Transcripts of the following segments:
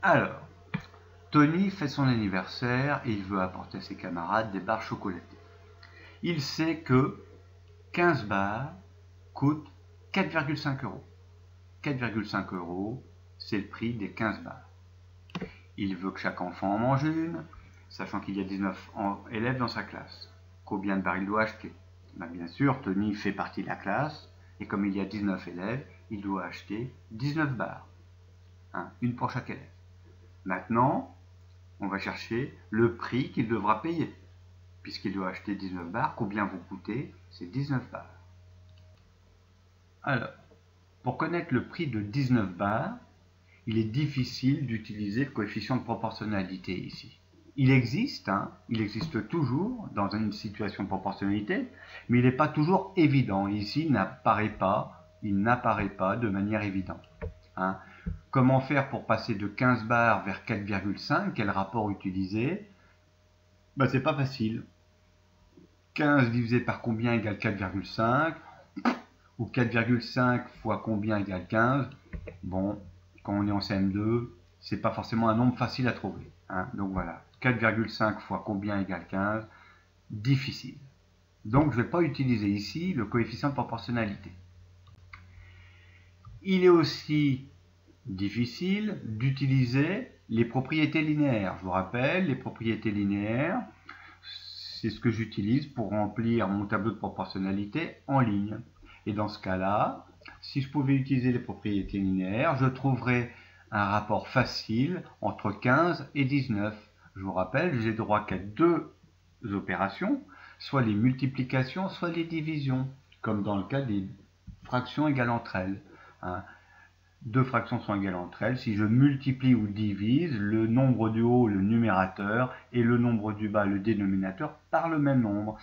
Alors, Tony fait son anniversaire et il veut apporter à ses camarades des barres chocolatées. Il sait que 15 barres coûtent 4,5 €. 4,5 €, c'est le prix des 15 barres. Il veut que chaque enfant en mange une, sachant qu'il y a 19 élèves dans sa classe. Combien de barres il doit acheter? Bien sûr, Tony fait partie de la classe, et comme il y a 19 élèves, il doit acheter 19 barres. Une pour chaque élève. Maintenant, on va chercher le prix qu'il devra payer. Puisqu'il doit acheter 19 barres, combien vont coûter ces 19 barres? Alors, pour connaître le prix de 19 barres, il est difficile d'utiliser le coefficient de proportionnalité ici. Il existe toujours dans une situation de proportionnalité, mais il n'est pas toujours évident. Ici, il n'apparaît pas de manière évidente. Comment faire pour passer de 15 barres vers 4,5? Quel rapport utiliser? C'est pas facile. 15 divisé par combien égale 4,5? Ou 4,5 fois combien égale 15? Bon, quand on est en CM2, c'est pas forcément un nombre facile à trouver. Donc voilà, 4,5 fois combien égale 15? Difficile. Donc je ne vais pas utiliser ici le coefficient de proportionnalité. Il est aussi difficile d'utiliser les propriétés linéaires. Je vous rappelle, les propriétés linéaires, c'est ce que j'utilise pour remplir mon tableau de proportionnalité en ligne. Et dans ce cas-là, si je pouvais utiliser les propriétés linéaires, je trouverais un rapport facile entre 15 et 19. Je vous rappelle, j'ai droit qu'à deux opérations, soit les multiplications, soit les divisions, comme dans le cas des fractions égales entre elles. Deux fractions sont égales entre elles. Si je multiplie ou divise, le nombre du haut, le numérateur, et le nombre du bas, le dénominateur, par le même nombre.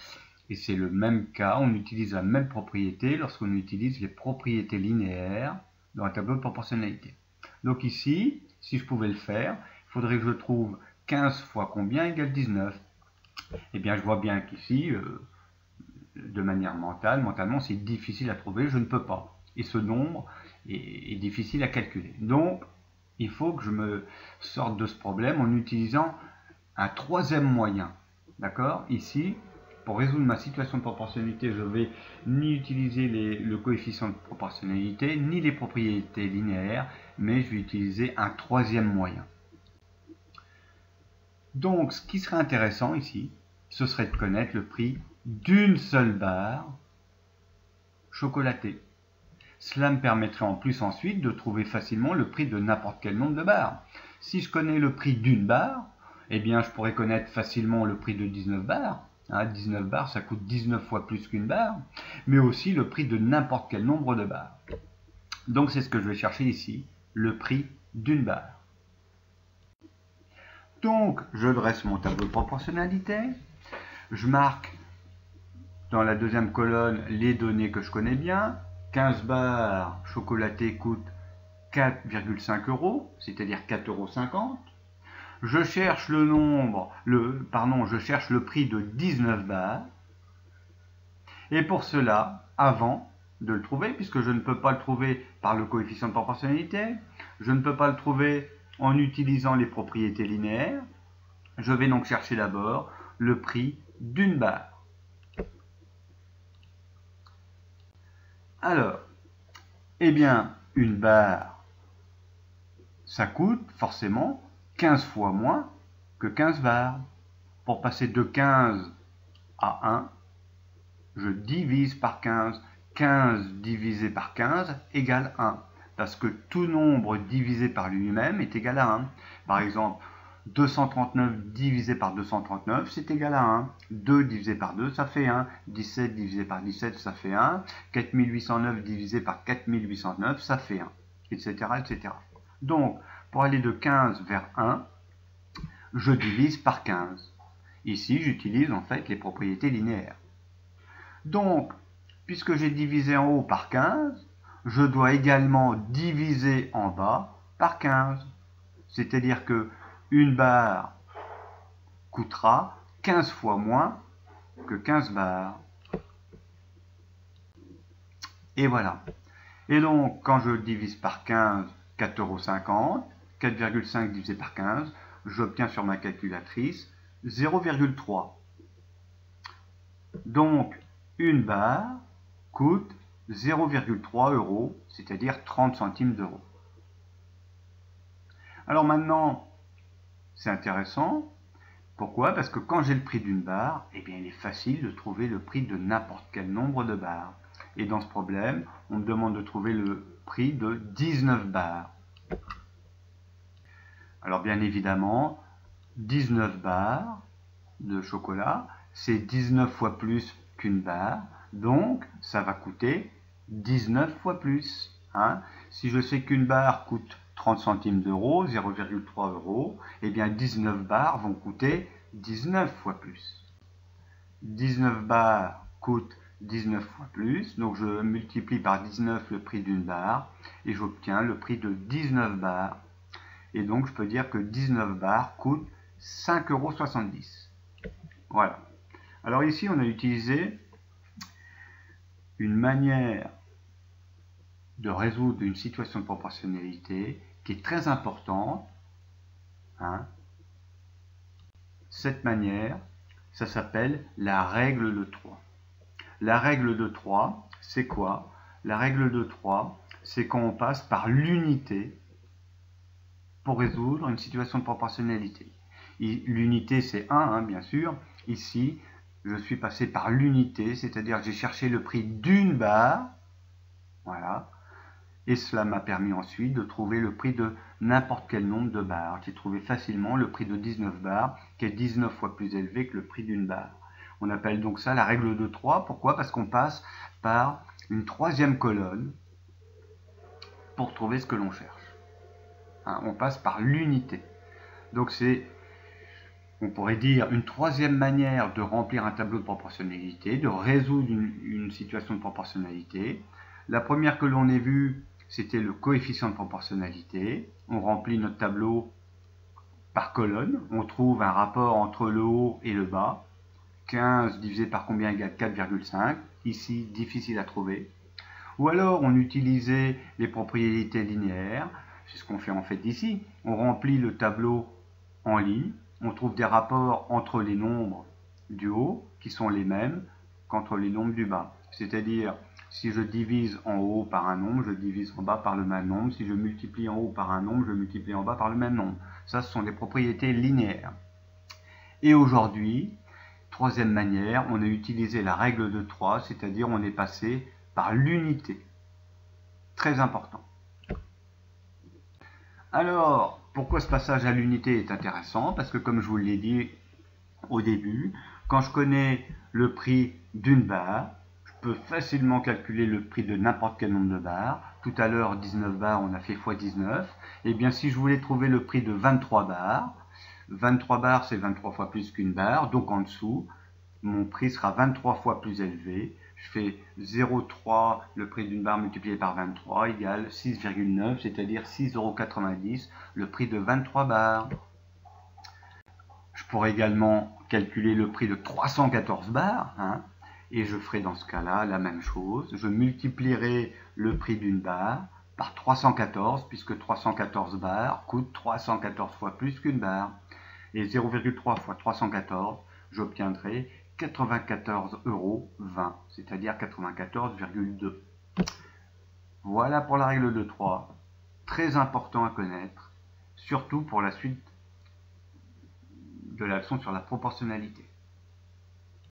Et c'est le même cas, on utilise la même propriété lorsqu'on utilise les propriétés linéaires dans un tableau de proportionnalité. Donc ici, si je pouvais le faire, il faudrait que je trouve 15 fois combien égale 19. Eh bien, je vois bien qu'ici, de manière mentalement, c'est difficile à trouver, je ne peux pas. Et ce nombre est difficile à calculer. Donc, il faut que je me sorte de ce problème en utilisant un troisième moyen. D'accord? Ici, pour résoudre ma situation de proportionnalité, je vais ni utiliser le coefficient de proportionnalité, ni les propriétés linéaires, mais je vais utiliser un troisième moyen. Donc, ce qui serait intéressant ici, ce serait de connaître le prix d'une seule barre chocolatée. Cela me permettrait en plus ensuite de trouver facilement le prix de n'importe quel nombre de barres. Si je connais le prix d'une barre, eh bien je pourrais connaître facilement le prix de 19 barres. 19 barres, ça coûte 19 fois plus qu'une barre, mais aussi le prix de n'importe quel nombre de barres. Donc c'est ce que je vais chercher ici, le prix d'une barre. Donc je dresse mon tableau de proportionnalité, je marque dans la deuxième colonne les données que je connais bien. 15 barres chocolatées coûtent 4,5 €, c'est-à-dire 4,50 €. Je cherche je cherche le prix de 19 barres. Et pour cela, avant de le trouver, puisque je ne peux pas le trouver par le coefficient de proportionnalité, je ne peux pas le trouver en utilisant les propriétés linéaires, je vais donc chercher d'abord le prix d'une barre. Alors, eh bien, une barre, ça coûte forcément 15 fois moins que 15 barres. Pour passer de 15 à 1, je divise par 15. 15 divisé par 15 égale 1. Parce que tout nombre divisé par lui-même est égal à 1. Par exemple, 239 divisé par 239, c'est égal à 1. 2 divisé par 2, ça fait 1. 17 divisé par 17, ça fait 1. 4809 divisé par 4809, ça fait 1. Etc. etc. Donc, pour aller de 15 vers 1, je divise par 15. Ici, j'utilise en fait les propriétés linéaires. Donc, puisque j'ai divisé en haut par 15, je dois également diviser en bas par 15. C'est-à-dire que une barre coûtera 15 fois moins que 15 barres. Et voilà. Et donc, quand je divise par 15, 4,50 €, 4,5 divisé par 15, j'obtiens sur ma calculatrice 0,3. Donc, une barre coûte 0,3 euros, c'est-à-dire 30 centimes d'euros. Alors maintenant, c'est intéressant. Pourquoi? Parce que quand j'ai le prix d'une barre, eh bien, il est facile de trouver le prix de n'importe quel nombre de barres. Et dans ce problème, on me demande de trouver le prix de 19 barres. Alors bien évidemment, 19 barres de chocolat, c'est 19 fois plus qu'une barre, donc ça va coûter 19 fois plus. Hein. Si je sais qu'une barre coûte 30 centimes d'euros, 0,3 euros, eh bien 19 barres vont coûter 19 fois plus. 19 barres coûtent 19 fois plus, donc je multiplie par 19 le prix d'une barre et j'obtiens le prix de 19 barres. Et donc je peux dire que 19 barres coûtent 5,70 €. Voilà. Alors ici on a utilisé une manière de résoudre une situation de proportionnalité qui est très importante. Hein. Cette manière, ça s'appelle la règle de 3. La règle de 3, c'est quoi? La règle de 3, c'est quand on passe par l'unité pour résoudre une situation de proportionnalité. L'unité, c'est 1, hein, bien sûr. Ici, je suis passé par l'unité, c'est-à-dire que j'ai cherché le prix d'une barre. Voilà. Et cela m'a permis ensuite de trouver le prix de n'importe quel nombre de barres. J'ai trouvé facilement le prix de 19 barres, qui est 19 fois plus élevé que le prix d'une barre. On appelle donc ça la règle de 3. Pourquoi? Parce qu'on passe par une troisième colonne pour trouver ce que l'on cherche. Hein, on passe par l'unité. Donc c'est, on pourrait dire, une troisième manière de remplir un tableau de proportionnalité, de résoudre une situation de proportionnalité. La première que l'on ait vue, c'était le coefficient de proportionnalité. On remplit notre tableau par colonne. On trouve un rapport entre le haut et le bas. 15 divisé par combien égale 4,5. Ici, difficile à trouver. Ou alors, on utilisait les propriétés linéaires. C'est ce qu'on fait en fait ici. On remplit le tableau en ligne. On trouve des rapports entre les nombres du haut qui sont les mêmes qu'entre les nombres du bas. C'est-à-dire, si je divise en haut par un nombre, je divise en bas par le même nombre. Si je multiplie en haut par un nombre, je multiplie en bas par le même nombre. Ça, ce sont des propriétés linéaires. Et aujourd'hui, troisième manière, on a utilisé la règle de 3, c'est-à-dire on est passé par l'unité. Très important. Alors, pourquoi ce passage à l'unité est intéressant? Parce que comme je vous l'ai dit au début, quand je connais le prix d'une barre, je peux facilement calculer le prix de n'importe quel nombre de barres. Tout à l'heure, 19 barres, on a fait x 19. Et bien, si je voulais trouver le prix de 23 barres, c'est 23 fois plus qu'une barre. Donc, en dessous, mon prix sera 23 fois plus élevé. Je fais 0,3, le prix d'une barre multiplié par 23 égale 6,9, c'est-à-dire 6,90 €, le prix de 23 barres. Je pourrais également calculer le prix de 314 barres, hein, et je ferai dans ce cas-là la même chose. Je multiplierai le prix d'une barre par 314, puisque 314 barres coûtent 314 fois plus qu'une barre. Et 0,3 fois 314, j'obtiendrai 94,20 €, c'est-à-dire 94,2. Voilà pour la règle de 3. Très important à connaître, surtout pour la suite de la leçon sur la proportionnalité.